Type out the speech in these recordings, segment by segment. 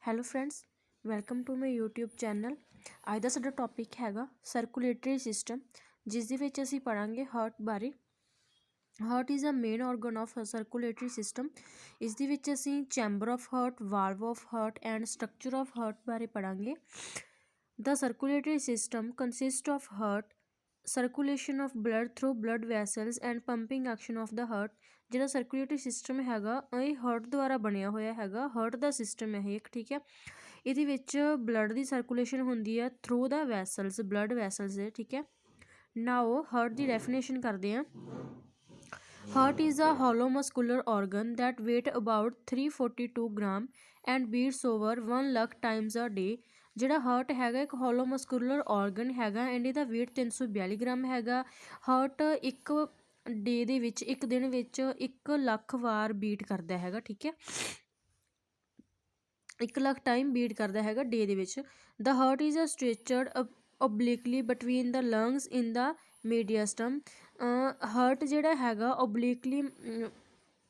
Hello friends, welcome to my YouTube channel. ਅੱਜ ਦਾ ਸਾਡਾ ਟੌਪਿਕ ਹੈਗਾ ਸਰਕੂਲੇਟਰੀ ਸਿਸਟਮ, ਜਿਸ ਦੇ ਵਿੱਚ ਅਸੀਂ ਪੜ੍ਹਾਂਗੇ ਹਾਰਟ ਬਾਰੇ। Heart is a main organ of circulatory system. ਇਸ ਦੇ ਵਿੱਚ ਅਸੀਂ chamber of heart, valve of heart and structure of heart ਬਾਰੇ ਪੜ੍ਹਾਂਗੇ। The circulatory system consists of heart, circulation of blood through blood vessels and pumping action of the heart। ਜਿਹੜਾ circulatory system ਹੈਗਾ ਇਹ heart ਦੁਆਰਾ ਬਣਿਆ ਹੋਇਆ ਹੈਗਾ। Heart ਦਾ system ਹੈ ਇੱਕ, ਠੀਕ ਹੈ। ਇਹਦੇ ਵਿੱਚ ਬਲੱਡ ਦੀ ਸਰਕੂਲੇਸ਼ਨ ਹੁੰਦੀ ਹੈ ਥਰੂ ਦਾ ਵੈਸਲਸ, ਬਲੱਡ ਵੈਸਲਸ ਦੇ, ਠੀਕ ਹੈ। ਨਾਓ ਹਾਰਟ ਦੀ ਡੈਫੀਨੇਸ਼ਨ ਕਰਦੇ ਹਾਂ। Heart is a hollow muscular organ that weight about 342 gram and beats over 1 lakh times a day। ਜਿਹੜਾ ਹਾਰਟ ਹੈਗਾ ਇੱਕ ਹੋਲੋ ਮਸਕੂਲਰ ਔਰਗਨ ਹੈਗਾ ਐਂਡ ਇਹਦਾ weight 342 ਗ੍ਰਾਮ ਹੈਗਾ। ਹਾਰਟ ਇੱਕ ਡੇ ਦੇ ਵਿੱਚ, ਇੱਕ ਦਿਨ ਵਿੱਚ 1 ਲੱਖ ਵਾਰ ਬੀਟ ਕਰਦਾ ਹੈਗਾ, ਠੀਕ ਹੈ। 1 ਲੱਖ ਟਾਈਮ ਬੀਟ ਕਰਦਾ ਹੈਗਾ ਡੇ ਦੇ ਵਿੱਚ। The heart is a stretched obliquely between the lungs in the mediastinum. Heart ਜਿਹੜਾ ਹੈਗਾ ਓਬਲੀਕਲੀ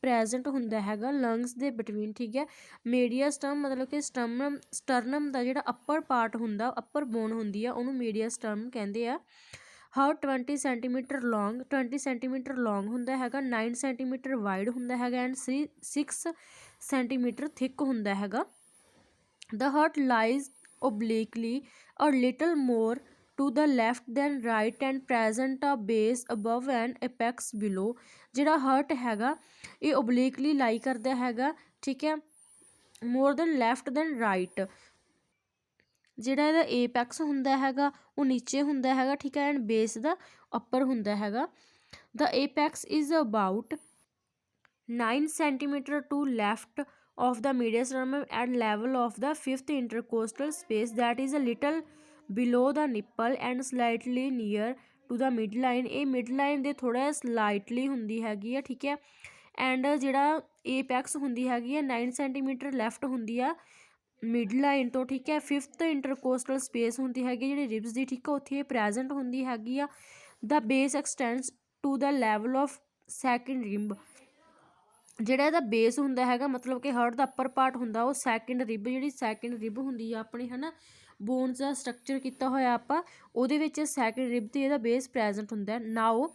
ਪ੍ਰੈਜੈਂਟ ਹੁੰਦਾ ਹੈਗਾ ਲੰਗਸ ਦੇ ਬਿਟਵੀਨ, ਠੀਕ ਹੈ। ਮੀਡੀਆਸਟਮ ਮਤਲਬ ਕਿ ਸਟਰਨਮ ਦਾ ਜਿਹੜਾ ਅੱਪਰ ਪਾਰਟ ਹੁੰਦਾ, ਅੱਪਰ ਬੋਨ ਹੁੰਦੀ ਆ, ਉਹਨੂੰ ਮੀਡੀਆਸਟਮ ਕਹਿੰਦੇ ਆ। ਹਾਰਟ 20 ਸੈਂਟੀਮੀਟਰ ਲੌਂਗ, 20 ਸੈਂਟੀਮੀਟਰ ਲੌਂਗ ਹੁੰਦਾ ਹੈਗਾ, 9 ਸੈਂਟੀਮੀਟਰ ਵਾਈਡ ਹੁੰਦਾ ਹੈਗਾ ਐਂਡ 6 ਸੈਂਟੀਮੀਟਰ ਥਿਕ ਹੁੰਦਾ ਹੈਗਾ। The heart lies obliquely a little more to the left than right and present a base above and apex below। ਜਿਹੜਾ ਹਾਰਟ ਹੈਗਾ ਇਹ obliquely lie ਕਰਦਾ ਹੈਗਾ, ਠੀਕ ਹੈ। more than left than right, ਜਿਹੜਾ ਇਹਦਾ ਏਪੈਕਸ ਹੁੰਦਾ ਹੈਗਾ ਉਹ ਨੀਚੇ ਹੁੰਦਾ ਹੈਗਾ, ਠੀਕ ਹੈ, ਐਂਡ ਬੇਸ ਦਾ ਉੱਪਰ ਹੁੰਦਾ ਹੈਗਾ। The apex is about 9 centimeter to left of the mediastinum at level of the 5th intercostal space that is a little below the nipple and slightly near to the midline। ਇਹ midline ਦੇ ਥੋੜ੍ਹਾ slightly ਹੁੰਦੀ ਹੈਗੀ ਆ, ਠੀਕ ਹੈ। And ਜਿਹੜਾ ਏਪੈਕਸ ਹੁੰਦੀ ਹੈਗੀ ਆ 9 ਸੈਂਟੀਮੀਟਰ ਲੈਫਟ ਹੁੰਦੀ ਆ ਮਿਡ ਲਾਈਨ ਤੋਂ, ਠੀਕ ਹੈ। 5th ਇੰਟਰਕੋਸਟਲ ਸਪੇਸ ਹੁੰਦੀ ਹੈਗੀ ਜਿਹੜੀ ਰਿਬਸ ਦੀ, ਠੀਕ ਹੈ, ਉੱਥੇ ਇਹ ਪ੍ਰੈਜੈਂਟ ਹੁੰਦੀ ਹੈਗੀ ਆ। The base extends to the level of second rib. ਜਿਹੜਾ ਇਹਦਾ ਬੇਸ ਹੁੰਦਾ ਹੈਗਾ ਮਤਲਬ ਕਿ ਹਾਰਟ ਦਾ ਅੱਪਰ ਪਾਰਟ ਹੁੰਦਾ ਉਹ ਸੈਕਿੰਡ ਰਿਬ, ਜਿਹੜੀ ਸੈਕਿੰਡ ਰਿਬ ਹੁੰਦੀ ਆ ਆਪਣੀ, ਹੈ ਨਾ, ਬੋਨਸ ਦਾ ਸਟਰਕਚਰ ਕੀਤਾ ਹੋਇਆ ਆਪਾਂ, ਉਹਦੇ ਵਿੱਚ ਸੈਕਿੰਡ ਰਿਬ 'ਤੇ ਇਹਦਾ ਬੇਸ ਪ੍ਰੈਜੈਂਟ ਹੁੰਦਾ। ਨਾਓ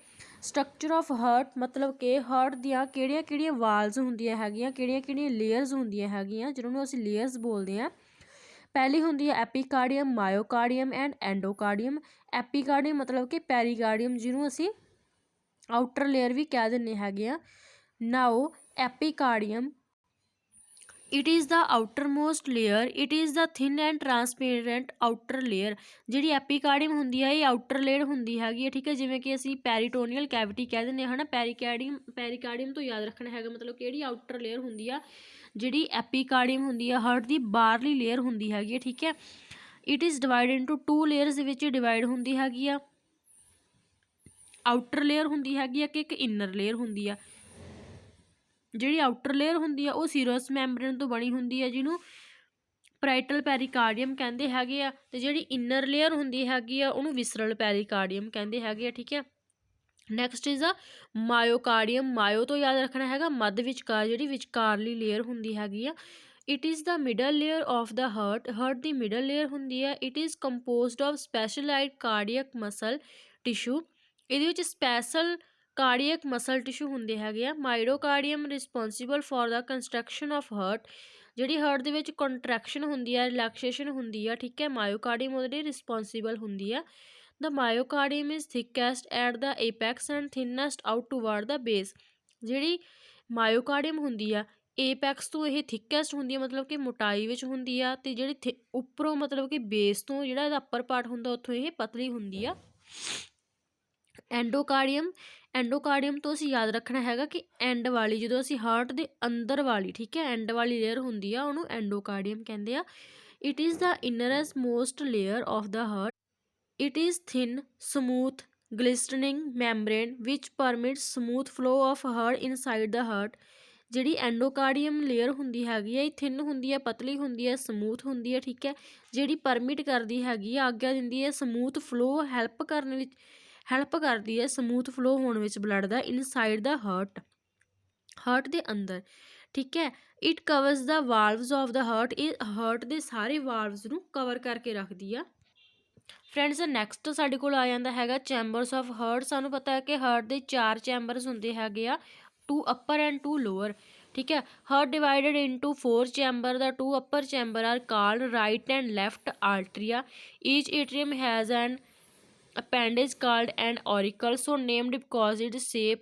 ਸਟਰਕਚਰ ਆਫ ਹਾਰਟ ਮਤਲਬ ਕਿ ਹਾਰਟ ਦੀਆਂ ਕਿਹੜੀਆਂ ਕਿਹੜੀਆਂ ਵਾਲਸ ਹੁੰਦੀਆਂ ਹੈਗੀਆਂ, ਕਿਹੜੀਆਂ ਕਿਹੜੀਆਂ ਲੇਅਰਸ ਹੁੰਦੀਆਂ ਹੈਗੀਆਂ, ਜਿਹਨਾਂ ਨੂੰ ਅਸੀਂ ਲੇਅਰਸ ਬੋਲਦੇ ਹਾਂ। ਪਹਿਲੀ ਹੁੰਦੀ ਹੈ ਐਪੀਕਾਰਡੀਅਮ, ਮਾਇਓਕਾਰਡੀਅਮ ਐਂਡ ਐਂਡੋਕਾਰਡੀਅਮ। ਐਪੀਕਾਰਡੀਅਮ ਮਤਲਬ ਕਿ ਪੈਰੀਕਾਰਡੀਅਮ, ਜਿਹਨੂੰ ਅਸੀਂ ਆਊਟਰ ਲੇਅਰ ਵੀ ਕਹਿ ਦਿੰਦੇ ਹੈਗੇ ਆ। ਨਾਓ ਐਪੀਕਾਰਡੀਅਮ, it is the outermost layer, it is the thin and transparent outer layer। ਜਿਹੜੀ ਐਪੀਕਾਰਡੀਅਮ ਹੁੰਦੀ ਹੈ ਇਹ ਆਊਟਰ ਲੇਅਰ ਹੁੰਦੀ ਹੈਗੀ ਹੈ, ਠੀਕ ਹੈ। ਜਿਵੇਂ ਕਿ ਅਸੀਂ ਪੈਰੀਟੋਨੀਅਲ ਕੈਵਿਟੀ ਕਹਿ ਦਿੰਦੇ ਹਾਂ, ਹੈ ਨਾ। ਪੈਰੀਕਾਰਡੀਅਮ ਤੋਂ ਯਾਦ ਰੱਖਣਾ ਹੈਗਾ, ਮਤਲਬ ਕਿਹੜੀ ਆਊਟਰ ਲੇਅਰ ਹੁੰਦੀ ਆ। ਜਿਹੜੀ ਐਪੀਕਾਰਡੀਅਮ ਹੁੰਦੀ ਆ ਹਾਰਟ ਦੀ ਬਾਹਰਲੀ ਲੇਅਰ ਹੁੰਦੀ ਹੈਗੀ ਹੈ, ਠੀਕ ਹੈ। It is divide into 2 layers ਦੇ ਵਿੱਚ ਡਿਵਾਈਡ ਹੁੰਦੀ ਹੈਗੀ ਆ। ਆਊਟਰ ਲੇਅਰ ਹੁੰਦੀ ਹੈਗੀ ਆ ਕਿ ਇੱਕ ਇਨਰ ਲੇਅਰ ਹੁੰਦੀ ਆ। ਜਿਹੜੀ ਆਊਟਰ ਲੇਅਰ ਹੁੰਦੀ ਆ ਉਹ ਸੀਰਸ ਮੈਂਬਰੇਨ ਤੋਂ ਬਣੀ ਹੁੰਦੀ ਹੈ, ਜਿਹਨੂੰ ਪਰਾਈਟਲ ਪੈਰੀਕਾਰਡੀਅਮ ਕਹਿੰਦੇ ਹੈਗੇ ਆ। ਅਤੇ ਜਿਹੜੀ ਇਨਰ ਲੇਅਰ ਹੁੰਦੀ ਹੈਗੀ ਆ ਉਹਨੂੰ ਵਿਸਰਲ ਪੈਰੀਕਾਰਡੀਅਮ ਕਹਿੰਦੇ ਹੈਗੇ ਆ, ਠੀਕ ਹੈ। ਨੈਕਸਟ ਇਜ਼ ਆ ਮਾਇਓਕਾਰਡੀਅਮ। ਮਾਇਓ ਤੋਂ ਯਾਦ ਰੱਖਣਾ ਹੈਗਾ ਮੱਧ ਵਿਚਕਾਰ, ਜਿਹੜੀ ਵਿਚਕਾਰਲੀ ਲੇਅਰ ਹੁੰਦੀ ਹੈਗੀ ਆ। It is the middle layer of the heart. Heart ਦੀ ਮਿਡਲ ਲੇਅਰ ਹੁੰਦੀ ਹੈ। It is composed of specialised cardiac muscle tissue. ਇਹਦੇ ਵਿੱਚ ਸਪੈਸ਼ਲ ਕਾਰਡੀਅਕ ਮਸਲ ਟਿਸ਼ੂ ਹੁੰਦੇ ਹੈਗੇ ਆ। Myocardium responsible for the contraction of heart. ਜਿਹੜੀ ਹਾਰਟ ਦੇ ਵਿੱਚ ਕੰਟਰੈਕਸ਼ਨ ਹੁੰਦੀ ਆ, ਰਿਲੈਕਸੇਸ਼ਨ ਹੁੰਦੀ ਆ, ਠੀਕ ਹੈ, ਮਾਇਓਕਾਰਡੀਅਮ ਉਹਦੇ ਲਈ ਰਿਸਪੋਂਸੀਬਲ ਹੁੰਦੀ ਆ। The myocardium is thickest at the apex and thinnest out toward the base। ਜਿਹੜੀ ਮਾਇਓਕਾਰਡੀਅਮ ਹੁੰਦੀ ਆ ਏਪੈਕਸ ਤੋਂ ਇਹ ਥਿਕੈਸਟ ਹੁੰਦੀ ਆ, ਮਤਲਬ ਕਿ ਮੋਟਾਈ ਵਿੱਚ ਹੁੰਦੀ ਆ, ਅਤੇ ਜਿਹੜੀ ਉੱਪਰੋਂ ਮਤਲਬ ਕਿ ਬੇਸ ਤੋਂ ਜਿਹੜਾ ਇਹਦਾ ਅੱਪਰ ਪਾਰਟ ਹੁੰਦਾ ਉੱਥੋਂ ਇਹ ਪਤਲੀ ਹੁੰਦੀ ਆ। ਐਂਡੋਕਾਰਡੀਅਮ, ਐਂਡੋਕਾਰਡੀਅਮ ਤੋਂ ਅਸੀਂ ਯਾਦ ਰੱਖਣਾ ਹੈਗਾ ਕਿ ਐਂਡ ਵਾਲੀ, ਜਦੋਂ ਅਸੀਂ ਹਾਰਟ ਦੇ ਅੰਦਰ ਵਾਲੀ, ਠੀਕ ਹੈ, ਐਂਡ ਵਾਲੀ ਲੇਅਰ ਹੁੰਦੀ ਆ ਉਹਨੂੰ ਐਂਡੋਕਾਰਡੀਅਮ ਕਹਿੰਦੇ ਆ। It is the innermost layer of the heart. It is thin, smooth, glistening membrane which permits smooth flow of heart inside the heart। ਜਿਹੜੀ ਐਂਡੋਕਾਰਡੀਅਮ ਲੇਅਰ ਹੁੰਦੀ ਹੈਗੀ ਹੈ ਇਹ ਥਿਨ ਹੁੰਦੀ ਹੈ, ਪਤਲੀ ਹੁੰਦੀ ਹੈ, ਸਮੂਥ ਹੁੰਦੀ ਹੈ, ਠੀਕ ਹੈ। ਜਿਹੜੀ ਪਰਮਿਟ ਕਰਦੀ ਹੈਗੀ ਆ, ਆਗਿਆ ਦਿੰਦੀ ਹੈ ਸਮੂਥ ਫਲੋ, ਹੈਲਪ ਕਰਦੀ ਹੈ ਸਮੂਥ ਫਲੋ ਹੋਣ ਵਿੱਚ ਬਲੱਡ ਦਾ ਇਨਸਾਈਡ ਦਾ ਹਾਰਟ, ਹਾਰਟ ਦੇ ਅੰਦਰ। ठीक है। It covers the valves of the heart, ये हार्ट ਦੇ ਸਾਰੇ ਵਾਲਵਸ ਨੂੰ ਕਵਰ ਕਰਕੇ ਰੱਖਦੀ ਆ। ਫਰੈਂਡਸ ਨੈਕਸਟ ਸਾਡੇ ਕੋਲ ਆ ਜਾਂਦਾ ਹੈਗਾ ਚੈਂਬਰਸ ਆਫ ਹਾਰਟ। ਸਾਨੂੰ ਪਤਾ ਹੈ ਕਿ ਹਾਰਟ ਦੇ 4 ਚੈਂਬਰਸ ਹੁੰਦੇ ਹੈਗੇ ਆ, 2 ਅਪਰ ਐਂਡ 2 ਲੋਅਰ। ਠੀਕ ਹੈ। Heart divided into 4 chamber, the 2 upper chamber are called right and left atria. Each atrium has an appendage called an auricle, so named because its shape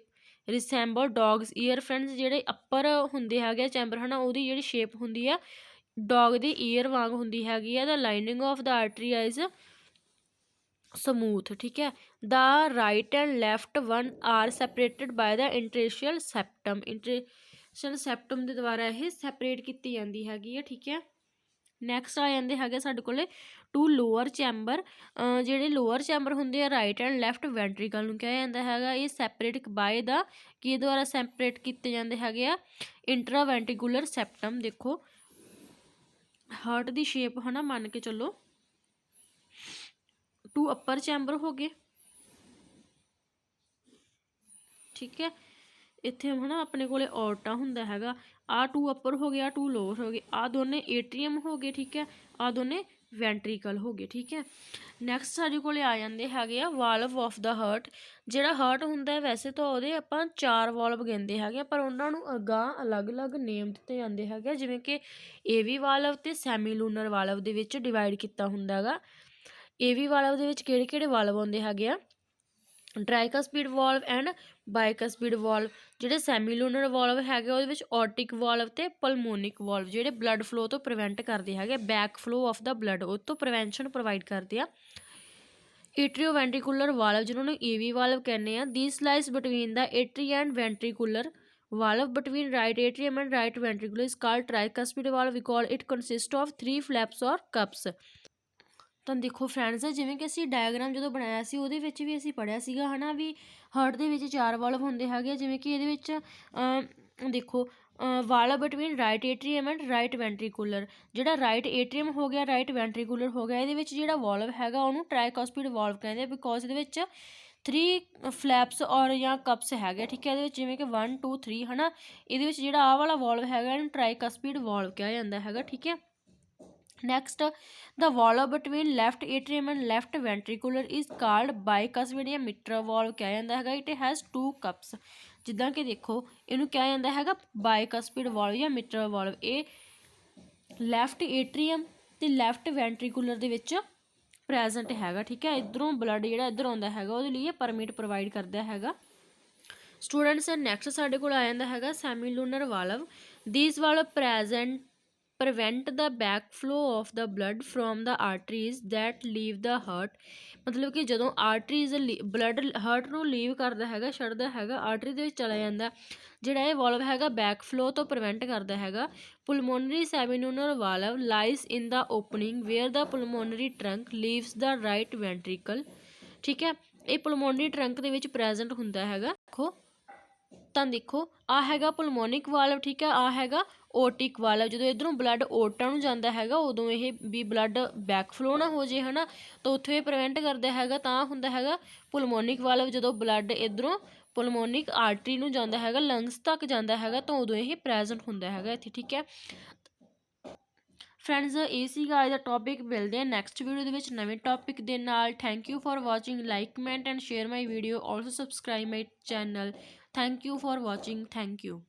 resemble dog's ear। Friends ਜਿਹੜੇ upper ਹੁੰਦੇ ਹੈਗੇ chamber ਹੈ ਨਾ, ਉਹਦੀ ਜਿਹੜੀ shape ਹੁੰਦੀ ਆ dog ਦੀ year ਵਾਂਗ ਹੁੰਦੀ ਹੈਗੀ ਆ। The lining of the artery is smooth. ਠੀਕ ਹੈ। The right and left one are separated by the interstitial septum, interstitial septum ਦੇ ਦੁਆਰਾ ਇਹ ਸੈਪਰੇਟ ਕੀਤੀ ਜਾਂਦੀ ਹੈਗੀ ਆ। ਠੀਕ ਹੈ। ਨੈਕਸਟ ਆ ਜਾਂਦੇ ਹੈਗੇ ਸਾਡੇ ਕੋਲੇ 2 ਲੋਅਰ ਚੈਂਬਰ। ਜਿਹੜੇ ਲੋਅਰ ਚੈਂਬਰ ਹੁੰਦੇ ਆ ਰਾਈਟ ਐਂਡ ਲੈਫਟ ਵੈਂਟਰੀਕਲ ਨੂੰ ਕਿਹਾ ਜਾਂਦਾ ਹੈਗਾ। ਇਹ ਸੈਪਰੇਟ ਬਾਏ ਦਾ ਕੀ ਦੁਆਰਾ ਸੈਪਰੇਟ ਕੀਤੇ ਜਾਂਦੇ ਹੈਗੇ ਆ, ਇੰਟਰਾ ਵੈਂਟਰੀਕੂਲਰ ਸੈਪਟਮ। ਦੇਖੋ ਹਾਰਟ ਦੀ ਸ਼ੇਪ ਹੈ ਨਾ, ਮੰਨ ਕੇ ਚੱਲੋ 2 ਅਪਰ ਚੈਂਬਰ ਹੋ ਗਏ। ਠੀਕ ਹੈ। ਇੱਥੇ ਹੈ ਨਾ ਆਪਣੇ ਕੋਲੇ ਔਰਟਾ ਹੁੰਦਾ ਹੈਗਾ, ਆਹ 2 ਅਪਰ ਹੋ ਗਏ, ਆਹ 2 ਲੋਅਰ ਹੋ ਗਏ, ਆਹ ਦੋਨੇ ਏਟਰੀਅਮ ਹੋ ਗਏ। ਠੀਕ ਹੈ। ਆਹ ਦੋਨੇ ਵੈਂਟਰੀਕਲ ਹੋ ਗਏ। ਠੀਕ ਹੈ। ਨੈਕਸਟ ਸਾਡੇ ਕੋਲੇ ਆ ਜਾਂਦੇ ਹੈਗੇ ਆ ਵਾਲਵ ਆਫ ਦਾ ਹਾਰਟ। ਜਿਹੜਾ ਹਾਰਟ ਹੁੰਦਾ ਹੈ ਵੈਸੇ ਤਾਂ ਉਹਦੇ ਆਪਾਂ 4 ਵਾਲਵ ਕਹਿੰਦੇ ਹੈਗੇ, ਪਰ ਉਹਨਾਂ ਨੂੰ ਅਗਾਂਹ ਅਲੱਗ-ਅਲੱਗ ਨੇਮ ਦਿੱਤੇ ਜਾਂਦੇ ਹੈਗੇ, ਜਿਵੇਂ ਕਿ ਏਵੀ ਵਾਲਵ ਤੇ ਸੈਮੀਲੂਨਰ ਵਾਲਵ ਦੇ ਵਿੱਚ ਡਿਵਾਈਡ ਕੀਤਾ ਹੁੰਦਾ ਹੈਗਾ। ਏਵੀ ਵਾਲਵ ਦੇ ਵਿੱਚ ਕਿਹੜੇ-ਕਿਹੜੇ ਵਾਲਵ ਆਉਂਦੇ ਹੈਗੇ ਆ, ਟ੍ਰਾਈਕਸਪਿਡ ਵਾਲਵ ਐਂਡ ਬਾਈਕਸਪਿਡ ਵਾਲਵ। ਜਿਹੜੇ ਸੈਮੀਲੂਨਰ ਵਾਲਵ ਹੈਗੇ ਉਹਦੇ ਵਿੱਚ ਔਰਟਿਕ ਵਾਲਵ ਤੇ ਪਲਮੋਨਿਕ ਵਾਲਵ, ਜਿਹੜੇ ਬਲੱਡ ਫਲੋ ਤੋਂ ਪ੍ਰੀਵੈਂਟ ਕਰਦੇ ਹੈਗੇ, back flow of the blood, ਉਹ ਤੋਂ ਪ੍ਰੀਵੈਂਸ਼ਨ ਪ੍ਰੋਵਾਈਡ ਕਰਦੇ ਆ। ਏਟਰੀਓ ਵੈਂਟਰੀਕੂਲਰ ਵਾਲਵ ਜਿਹਨਾਂ ਨੂੰ ਏਵੀ ਵਾਲਵ ਕਹਿੰਦੇ ਆ, the slice between the atria and ventricular valve between right atrium and right ventricle is called tricuspid valve because it consists of 3 flaps or cups। ਤਾਂ ਦੇਖੋ ਫਰੈਂਡਸ, ਜਿਵੇਂ ਕਿ ਅਸੀਂ ਡਾਇਗਰਾਮ ਜਦੋਂ ਬਣਾਇਆ ਸੀ ਉਹਦੇ ਵਿੱਚ ਵੀ ਅਸੀਂ ਪੜ੍ਹਿਆ ਸੀਗਾ ਹੈ ਨਾ ਵੀ ਹਾਰਟ ਦੇ ਵਿੱਚ 4 ਵਾਲਵ ਹੁੰਦੇ ਹੈਗੇ, ਜਿਵੇਂ ਕਿ ਇਹਦੇ ਵਿੱਚ ਦੇਖੋ valve between right atrium and right ventricular. ਜਿਹੜਾ ਰਾਈਟ ਏਟਰੀਅਮ ਹੋ ਗਿਆ, ਰਾਈਟ ਵੈਂਟਰੀਕੂਲਰ ਹੋ ਗਿਆ, ਇਹਦੇ ਵਿੱਚ ਜਿਹੜਾ ਵਾਲਵ ਹੈਗਾ ਉਹਨੂੰ ਟ੍ਰਾਈਕਸਪਿਡ ਵਾਲਵ ਕਹਿੰਦੇ ਆ, ਬਿਕੋਜ਼ ਇਹਦੇ ਵਿੱਚ 3 ਫਲੈਪਸ ਔਰ ਜਾਂ ਕਪਸ ਹੈਗੇ। ਠੀਕ ਹੈ। ਇਹਦੇ ਵਿੱਚ ਜਿਵੇਂ ਕਿ 1 2 3 ਹੈ ਨਾ, ਇਹਦੇ ਵਿੱਚ ਜਿਹੜਾ ਆਹ ਵਾਲਾ ਵਾਲਵ ਹੈਗਾ ਇਹਨੂੰ ਟ੍ਰਾਈਕਸਪਿਡ ਵਾਲਵ ਕਿਹਾ ਜਾਂਦਾ ਹੈਗਾ। ਠੀਕ ਹੈ। Next the valve between left atrium and left ventricular is called bicuspid ਜਾਂ ਮਿਟਰਲ ਵਾਲਵ ਕਿਹਾ ਜਾਂਦਾ ਹੈਗਾ। It has 2 cups. ਜਿੱਦਾਂ ਕਿ ਦੇਖੋ ਇਹਨੂੰ ਕਿਹਾ ਜਾਂਦਾ ਹੈਗਾ ਬਾਈਕਸਪਿਡ ਵਾਲਵ ਜਾਂ ਮਿਟਰਲ ਵਾਲਵ। ਇਹ ਲੈਫਟ ਏਟਰੀਅਮ ਤੇ ਲੈਫਟ ਵੈਂਟਰੀਕੂਲਰ ਦੇ ਵਿੱਚ ਪ੍ਰੈਜ਼ੈਂਟ ਹੈਗਾ। ਠੀਕ ਹੈ। ਇੱਧਰੋਂ ਬਲੱਡ ਜਿਹੜਾ ਇੱਧਰ ਆਉਂਦਾ ਹੈਗਾ ਉਹਦੇ ਲਈ ਇਹ ਪਰਮਿਟ ਪ੍ਰੋਵਾਈਡ ਕਰਦਾ ਹੈਗਾ। ਸਟੂਡੈਂਟਸ ਨੈਕਸਟ ਸਾਡੇ ਕੋਲ ਆ ਜਾਂਦਾ ਹੈਗਾ semilunar valve. These valve prevent the backflow of the blood from the arteries that leave the heart। ਮਤਲਬ ਕਿ ਜਦੋਂ ਆਰਟਰੀਜ਼ ਬਲੱਡ ਹਾਰਟ ਨੂੰ ਲੀਵ ਕਰਦਾ ਹੈਗਾ, ਛੱਡਦਾ ਹੈਗਾ, ਆਰਟਰੀ ਦੇ ਵਿੱਚ ਚਲਾ ਜਾਂਦਾ, ਜਿਹੜਾ ਇਹ ਵਾਲਵ ਹੈਗਾ ਬੈਕ ਫਲੋ ਤੋਂ ਪ੍ਰੀਵੈਂਟ ਕਰਦਾ ਹੈਗਾ। ਪੁਲਮੋਨਰੀ ਸੈਮੀਲੂਨਰ ਵਾਲਵ ਲਾਈਜ਼ ਇਨ ਦਾ ਓਪਨਿੰਗ ਵੇਅਰ ਦਾ ਪੁਲਮੋਨਰੀ ਟਰੰਕ ਲੀਵਸ ਦਾ ਰਾਈਟ ਵੈਂਟਰੀਕਲ। ਠੀਕ ਹੈ। ਇਹ ਪੁਲਮੋਨਰੀ ਟਰੰਕ ਦੇ ਵਿੱਚ ਪ੍ਰੈਜ਼ੈਂਟ ਹੁੰਦਾ ਹੈਗਾ। ਦੇਖੋ ਤਾਂ ਦੇਖੋ ਆਹ ਹੈਗਾ ਪੁਲਮੋਨਿਕ ਵਾਲਵ। ਠੀਕ ਹੈ। ਆਹ ਹੈਗਾ ਓਟਿਕ ਵਾਲਵ। ਜਦੋਂ ਇੱਧਰੋਂ ਬਲੱਡ ਓਟਾਂ ਨੂੰ ਜਾਂਦਾ ਹੈਗਾ ਉਦੋਂ ਇਹ ਵੀ ਬਲੱਡ ਬੈਕ ਫਲੋ ਨਾ ਹੋ ਜੇ ਹੈ ਨਾ, ਤਾਂ ਉੱਥੋਂ ਇਹ ਪ੍ਰੀਵੈਂਟ ਕਰਦਾ ਹੈਗਾ, ਤਾਂ ਹੁੰਦਾ ਹੈਗਾ ਪੁਲਮੋਨਿਕ ਵਾਲਵ। ਜਦੋਂ ਬਲੱਡ ਇੱਧਰੋਂ ਪੁਲਮੋਨਿਕ ਆਰਟਰੀ ਨੂੰ ਜਾਂਦਾ ਹੈਗਾ, ਲੰਗਸ ਤੱਕ ਜਾਂਦਾ ਹੈਗਾ, ਤਾਂ ਉਦੋਂ ਇਹ ਪ੍ਰੈਜ਼ੈਂਟ ਹੁੰਦਾ ਹੈਗਾ ਇੱਥੇ। ਠੀਕ ਹੈ। ਫਰੈਂਡਸ ਇਹ ਸੀਗਾ ਅੱਜ ਦਾ ਟੌਪਿਕ। ਮਿਲਦੇ ਆ ਨੈਕਸਟ ਵੀਡੀਓ ਦੇ ਵਿੱਚ ਨਵੇਂ ਟੌਪਿਕ ਦੇ ਨਾਲ। Thank you for watching. Like comment and share my video. Also subscribe my channel. Thank you for watching. Thank you.